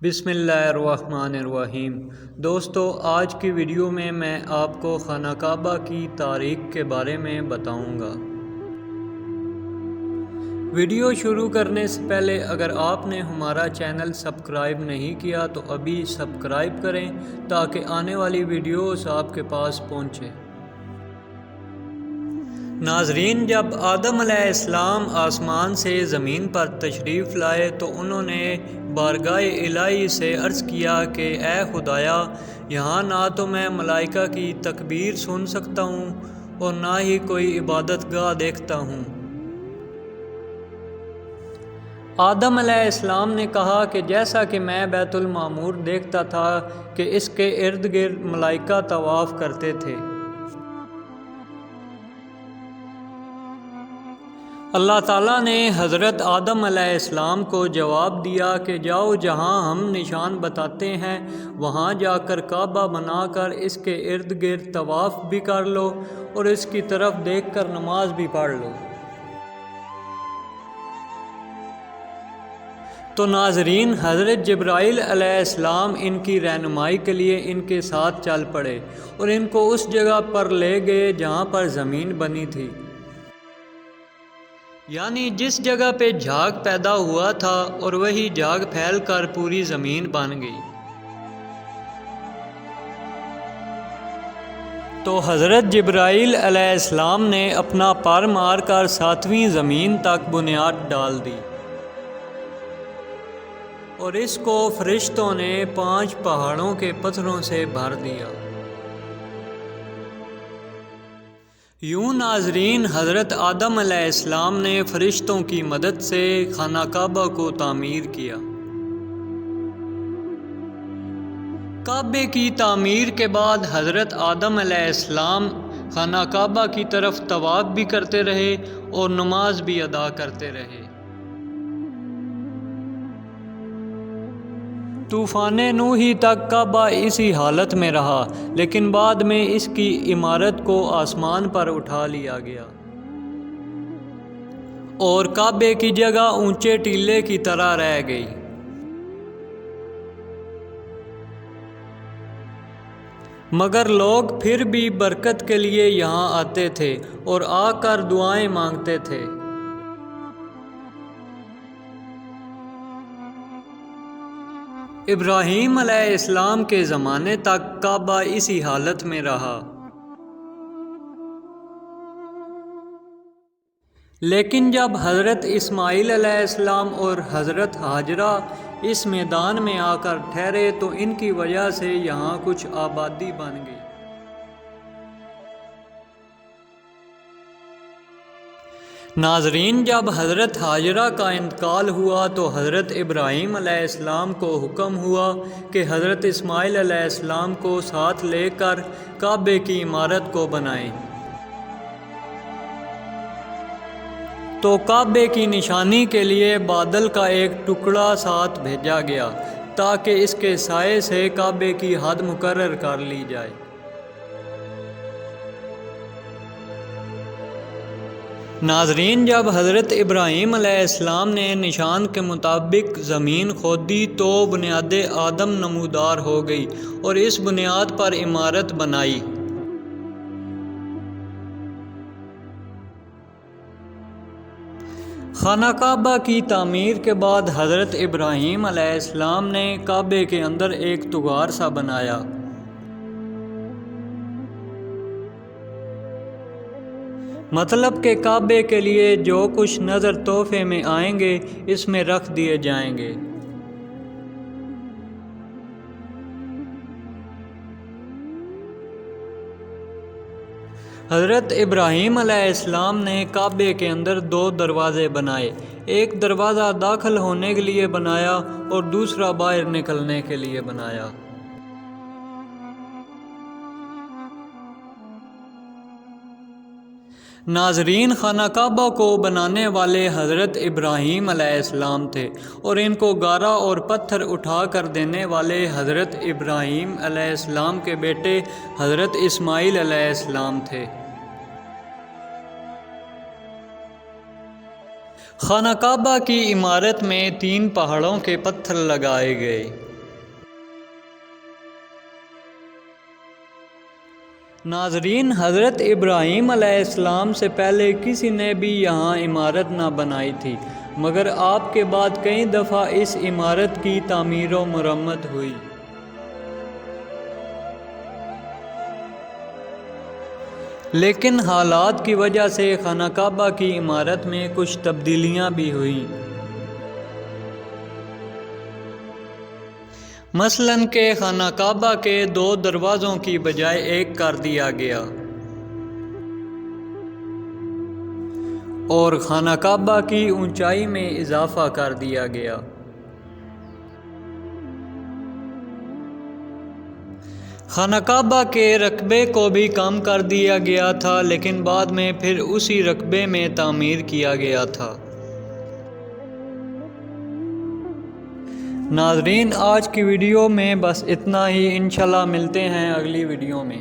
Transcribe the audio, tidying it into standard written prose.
بسم اللہ الرحمن الرحیم۔ دوستو، آج کی ویڈیو میں آپ کو خانہ کعبہ کی تاریخ کے بارے میں بتاؤں گا۔ ویڈیو شروع کرنے سے پہلے اگر آپ نے ہمارا چینل سبسکرائب نہیں کیا تو ابھی سبسکرائب کریں تاکہ آنے والی ویڈیوز آپ کے پاس پہنچے۔ ناظرین، جب آدم علیہ السلام آسمان سے زمین پر تشریف لائے تو انہوں نے بارگاہ الہی سے عرض کیا کہ اے خدایا، یہاں نہ تو میں ملائکہ کی تکبیر سن سکتا ہوں اور نہ ہی کوئی عبادت گاہ دیکھتا ہوں۔ آدم علیہ السلام نے کہا کہ جیسا کہ میں بیت المعمور دیکھتا تھا کہ اس کے ارد گرد ملائکہ طواف کرتے تھے۔ اللہ تعالیٰ نے حضرت آدم علیہ السلام کو جواب دیا کہ جاؤ، جہاں ہم نشان بتاتے ہیں وہاں جا کر کعبہ بنا کر اس کے ارد گرد طواف بھی کر لو اور اس کی طرف دیکھ کر نماز بھی پڑھ لو۔ تو ناظرین، حضرت جبرائیل علیہ السلام ان کی رہنمائی کے لیے ان کے ساتھ چل پڑے اور ان کو اس جگہ پر لے گئے جہاں پر زمین بنی تھی، یعنی جس جگہ پہ جھاگ پیدا ہوا تھا، اور وہی جھاگ پھیل کر پوری زمین بن گئی۔ تو حضرت جبرائیل علیہ السلام نے اپنا پر مار کر 7ویں زمین تک بنیاد ڈال دی، اور اس کو فرشتوں نے 5 پہاڑوں کے پتھروں سے بھر دیا۔ یوں ناظرین، حضرت آدم علیہ السلام نے فرشتوں کی مدد سے خانہ کعبہ کو تعمیر کیا۔ کعبے کی تعمیر کے بعد حضرت آدم علیہ السلام خانہ کعبہ کی طرف طواف بھی کرتے رہے اور نماز بھی ادا کرتے رہے۔ طوفان نوحی تک کعبہ اسی حالت میں رہا، لیکن بعد میں اس کی عمارت کو آسمان پر اٹھا لیا گیا اور کعبے کی جگہ اونچے ٹیلے کی طرح رہ گئی۔ مگر لوگ پھر بھی برکت کے لیے یہاں آتے تھے اور آ کر دعائیں مانگتے تھے۔ ابراہیم علیہ السلام کے زمانے تک کعبہ اسی حالت میں رہا، لیکن جب حضرت اسماعیل علیہ السلام اور حضرت ہاجرہ اس میدان میں آ کر ٹھہرے تو ان کی وجہ سے یہاں کچھ آبادی بن گئی۔ ناظرین، جب حضرت ہاجرہ کا انتقال ہوا تو حضرت ابراہیم علیہ السلام کو حکم ہوا کہ حضرت اسماعیل علیہ السلام کو ساتھ لے کر کعبے کی عمارت کو بنائیں۔ تو کعبے کی نشانی کے لیے بادل کا ایک ٹکڑا ساتھ بھیجا گیا تاکہ اس کے سائے سے کعبے کی حد مقرر کر لی جائے۔ ناظرین، جب حضرت ابراہیم علیہ السلام نے نشان کے مطابق زمین کھودی تو بنیاد آدم نمودار ہو گئی اور اس بنیاد پر عمارت بنائی۔ خانہ کعبہ کی تعمیر کے بعد حضرت ابراہیم علیہ السلام نے کعبے کے اندر ایک طغار سا بنایا، مطلب کہ کعبے کے لیے جو کچھ نظر تحفے میں آئیں گے اس میں رکھ دیے جائیں گے۔ حضرت ابراہیم علیہ السلام نے کعبے کے اندر 2 دروازے بنائے، ایک دروازہ داخل ہونے کے لیے بنایا اور دوسرا باہر نکلنے کے لیے بنایا۔ ناظرین، خانہ کعبہ کو بنانے والے حضرت ابراہیم علیہ السلام تھے اور ان کو گارا اور پتھر اٹھا کر دینے والے حضرت ابراہیم علیہ السلام کے بیٹے حضرت اسماعیل علیہ السلام تھے۔ خانہ کعبہ کی عمارت میں 3 پہاڑوں کے پتھر لگائے گئے۔ ناظرین، حضرت ابراہیم علیہ السلام سے پہلے کسی نے بھی یہاں عمارت نہ بنائی تھی، مگر آپ کے بعد کئی دفعہ اس عمارت کی تعمیر و مرمت ہوئی۔ لیکن حالات کی وجہ سے خانہ کعبہ کی عمارت میں کچھ تبدیلیاں بھی ہوئیں۔ مثلاً کہ خانہ کعبہ کے 2 دروازوں کی بجائے ایک کر دیا گیا، اور خانہ کعبہ کی اونچائی میں اضافہ کر دیا گیا۔ خانہ کعبہ کے رقبے کو بھی کم کر دیا گیا تھا، لیکن بعد میں پھر اسی رقبے میں تعمیر کیا گیا تھا۔ ناظرین، آج کی ویڈیو میں بس اتنا ہی، انشاءاللہ ملتے ہیں اگلی ویڈیو میں۔